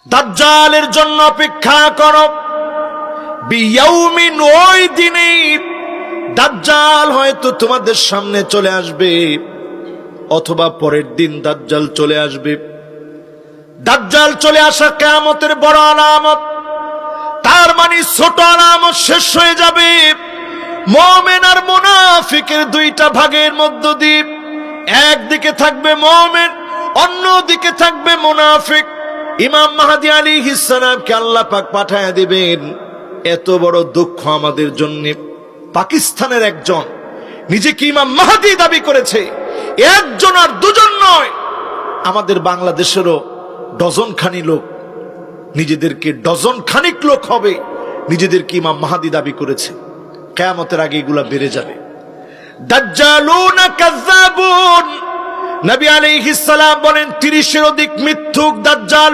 দাজ্জালের জন্য অপেক্ষা করো। বিয়াউমিন, ওই দিনে দাজ্জাল হয়তো তোমাদের সামনে চলে আসবে, অথবা পরের দিন দাজ্জাল চলে আসবে। দাজ্জাল চলে আসা কিয়ামতের বড় আলামত। তার মানে ছোট আলামত শেষ হয়ে যাবে। মুমিন আর মুনাফিকের দুইটা ভাগের মধ্য দিয়ে একদিকে থাকবে মুমিন, অন্যদিকে থাকবে মুনাফিক। ইমাম মাহদী আলাইহিস সালামকে আল্লাহ পাক পাঠায়া দিবেন। এত বড় দুঃখ আমাদের জন্য। পাকিস্তানের একজন নিজেকে ইমাম মাহদী দাবি করেছে, একজন আর দুজন নয়, আমাদের বাংলাদেশেরও ডজন খানি লোক নিজেদেরকে, ডজন খানিক লোক হবে নিজেদেরকে ইমাম মাহদী দাবি করেছে। কিয়ামতের আগে এগুলা বেড়ে যাবে। দাজ্জালুন কাযাবুন, নবী আলাইহিস সালাম বলেন 30-এর অধিক মিথ্যুক দাজ্জাল